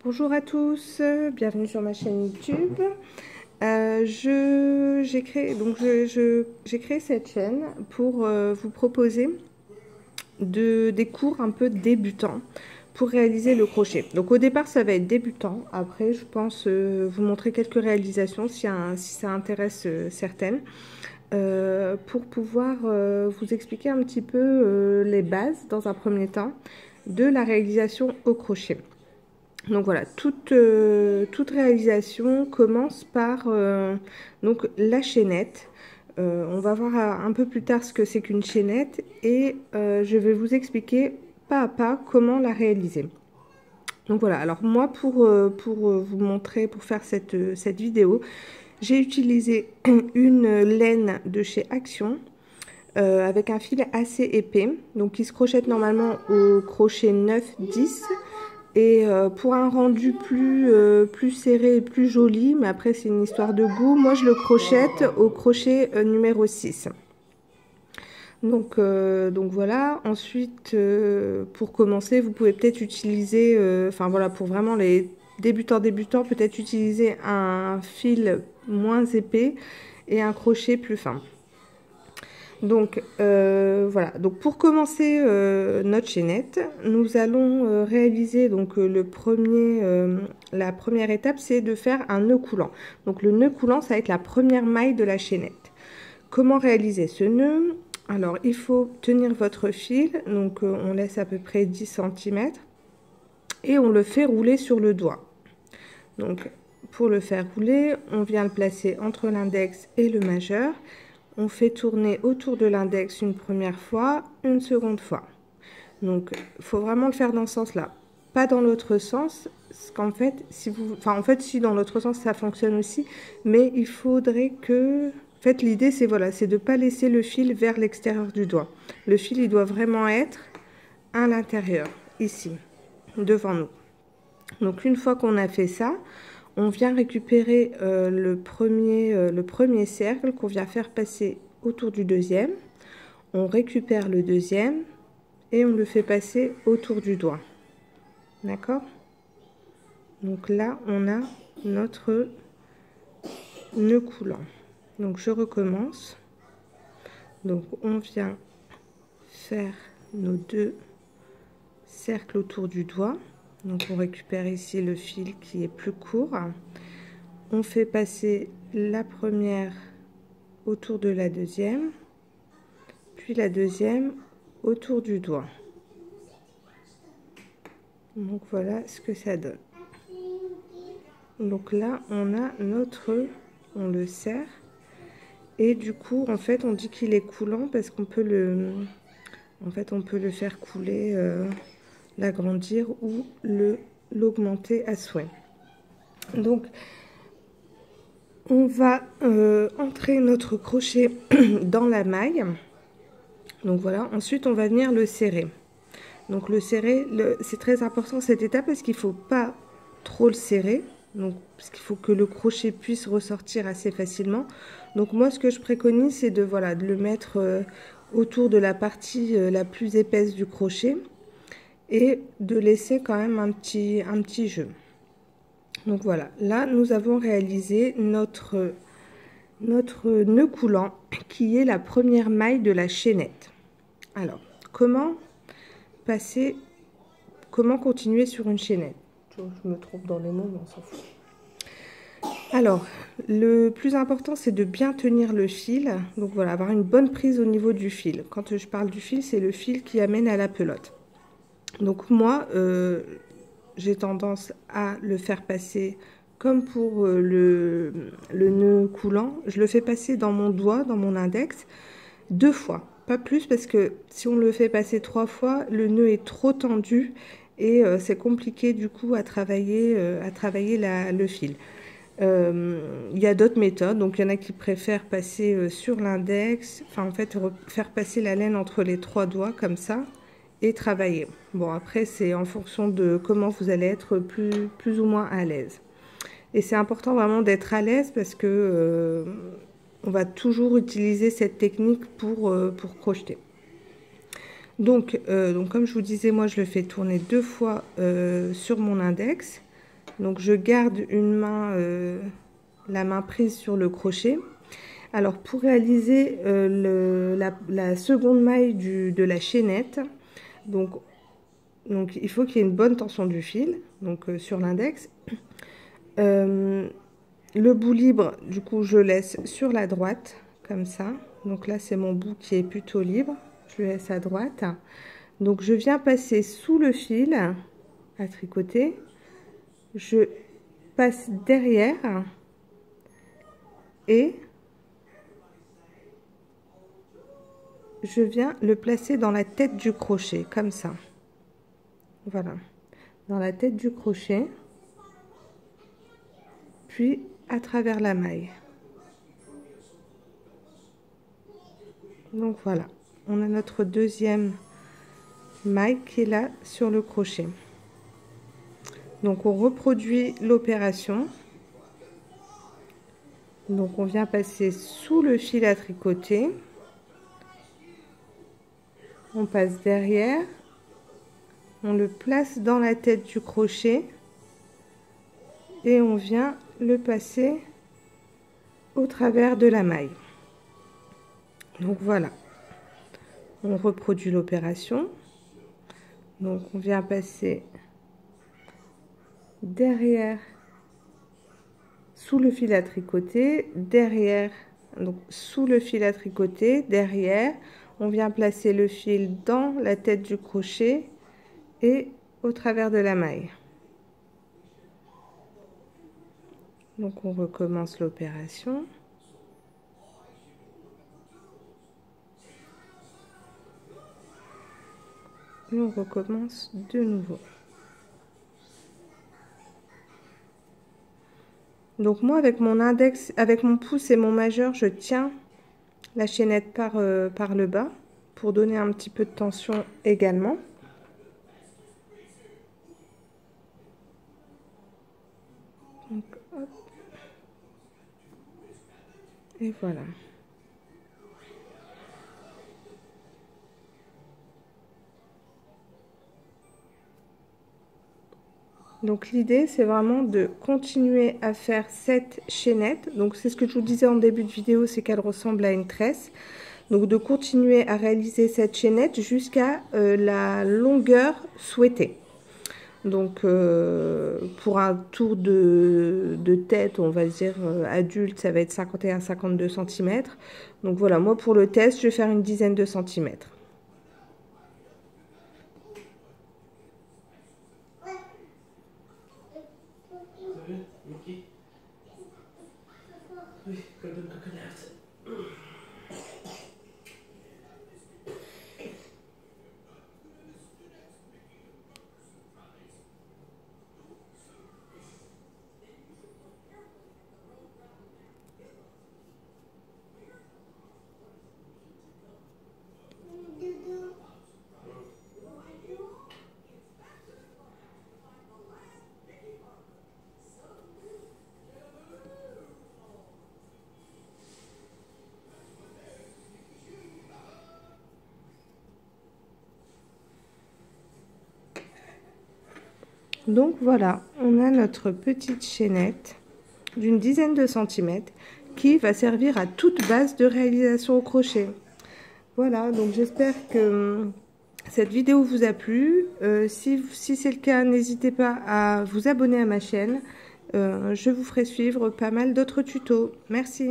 Bonjour à tous, bienvenue sur ma chaîne YouTube. J'ai créé cette chaîne pour vous proposer des cours un peu débutants pour réaliser le crochet. Donc au départ ça va être débutant, après je pense vous montrer quelques réalisations si ça intéresse certaines. Pour pouvoir vous expliquer un petit peu les bases dans un premier temps de la réalisation au crochet. Donc voilà, toute réalisation commence par donc la chaînette. On va voir un peu plus tard ce que c'est qu'une chaînette et je vais vous expliquer pas à pas comment la réaliser. Donc voilà, alors moi pour vous montrer, pour faire cette vidéo, j'ai utilisé une laine de chez Action avec un fil assez épais, donc qui se crochette normalement au crochet 9-10. Et pour un rendu plus serré et plus joli, mais après c'est une histoire de goût, moi je le crochette au crochet numéro 6. Donc voilà, ensuite pour commencer, vous pouvez peut-être utiliser, enfin voilà, pour vraiment les débutants, peut-être utiliser un fil moins épais et un crochet plus fin. Donc voilà, donc pour commencer notre chaînette, nous allons réaliser donc la première étape, c'est de faire un nœud coulant. Donc le nœud coulant, ça va être la première maille de la chaînette. Comment réaliser ce nœud? Alors il faut tenir votre fil, donc on laisse à peu près 10 cm et on le fait rouler sur le doigt. Donc pour le faire rouler, on vient le placer entre l'index et le majeur. On fait tourner autour de l'index une première fois, une seconde fois. Donc, il faut vraiment le faire dans ce sens-là, pas dans l'autre sens. Parce qu'en fait, si dans l'autre sens ça fonctionne aussi, mais il faudrait que, en fait, l'idée c'est voilà, c'est de pas laisser le fil vers l'extérieur du doigt. Le fil, il doit vraiment être à l'intérieur, ici, devant nous. Donc, une fois qu'on a fait ça, on vient récupérer le premier cercle qu'on vient faire passer autour du deuxième. On récupère le deuxième et on le fait passer autour du doigt. D'accord? Donc là, on a notre nœud coulant. Donc je recommence. Donc on vient faire nos deux cercles autour du doigt. Donc on récupère ici le fil qui est plus court. On fait passer la première autour de la deuxième, puis la deuxième autour du doigt. Donc voilà ce que ça donne. Donc là on a on le serre et du coup en fait on dit qu'il est coulant parce qu'on peut on peut le faire couler, l'agrandir ou l'augmenter à souhait. Donc on va entrer notre crochet dans la maille. Donc voilà, ensuite on va venir le serrer. Donc le serrer, c'est très important cette étape parce qu'il ne faut pas trop le serrer. Donc parce qu'il faut que le crochet puisse ressortir assez facilement. Donc moi ce que je préconise c'est de le mettre autour de la partie la plus épaisse du crochet et de laisser quand même un petit jeu. Donc voilà, là nous avons réalisé notre nœud coulant qui est la première maille de la chaînette. Alors comment continuer sur une chaînette? Je me trompe dans les mots mais on s'en fout. Alors le plus important c'est de bien tenir le fil, donc voilà, avoir une bonne prise au niveau du fil. Quand je parle du fil, c'est le fil qui amène à la pelote. Donc moi j'ai tendance à le faire passer comme pour le nœud coulant. Je le fais passer dans mon doigt, dans mon index, 2 fois, pas plus, parce que si on le fait passer 3 fois, le nœud est trop tendu et c'est compliqué du coup à travailler le fil. Il y a d'autres méthodes, donc il y en a qui préfèrent passer sur l'index, enfin en fait faire passer la laine entre les 3 doigts comme ça et travailler. Bon après c'est en fonction de comment vous allez être plus ou moins à l'aise. Et c'est important vraiment d'être à l'aise parce que on va toujours utiliser cette technique pour crocheter. Donc comme je vous disais, moi je le fais tourner 2 fois sur mon index. Donc je garde une main, la main prise sur le crochet. Alors pour réaliser la seconde maille de la chaînette, donc il faut qu'il y ait une bonne tension du fil, donc sur l'index. Le bout libre, du coup, je laisse sur la droite, comme ça. Donc là, c'est mon bout qui est plutôt libre. Je le laisse à droite. Donc, je viens passer sous le fil à tricoter. Je passe derrière et je viens le placer dans la tête du crochet, comme ça. Voilà, dans la tête du crochet. Puis à travers la maille. Donc voilà, on a notre deuxième maille qui est là sur le crochet. Donc on reproduit l'opération. Donc on vient passer sous le fil à tricoter. On passe derrière. On le place dans la tête du crochet. Et on vient le passer au travers de la maille. Donc voilà, on reproduit l'opération. Donc on vient passer derrière, sous le fil à tricoter, derrière, donc sous le fil à tricoter, derrière, on vient placer le fil dans la tête du crochet et au travers de la maille. Donc on recommence l'opération. Et on recommence de nouveau. Donc moi avec mon index, avec mon pouce et mon majeur, je tiens la chaînette par le bas pour donner un petit peu de tension également. Donc, hop. Et voilà. Donc l'idée c'est vraiment de continuer à faire cette chaînette. Donc c'est ce que je vous disais en début de vidéo, c'est qu'elle ressemble à une tresse. Donc de continuer à réaliser cette chaînette jusqu'à la longueur souhaitée. Donc pour un tour de tête, on va dire adulte, ça va être 51-52 cm. Donc voilà, moi pour le test, je vais faire une dizaine de centimètres. Donc voilà, on a notre petite chaînette d'une dizaine de centimètres qui va servir à toute base de réalisation au crochet. Voilà, donc j'espère que cette vidéo vous a plu. Si c'est le cas, n'hésitez pas à vous abonner à ma chaîne. Je vous ferai suivre pas mal d'autres tutos. Merci.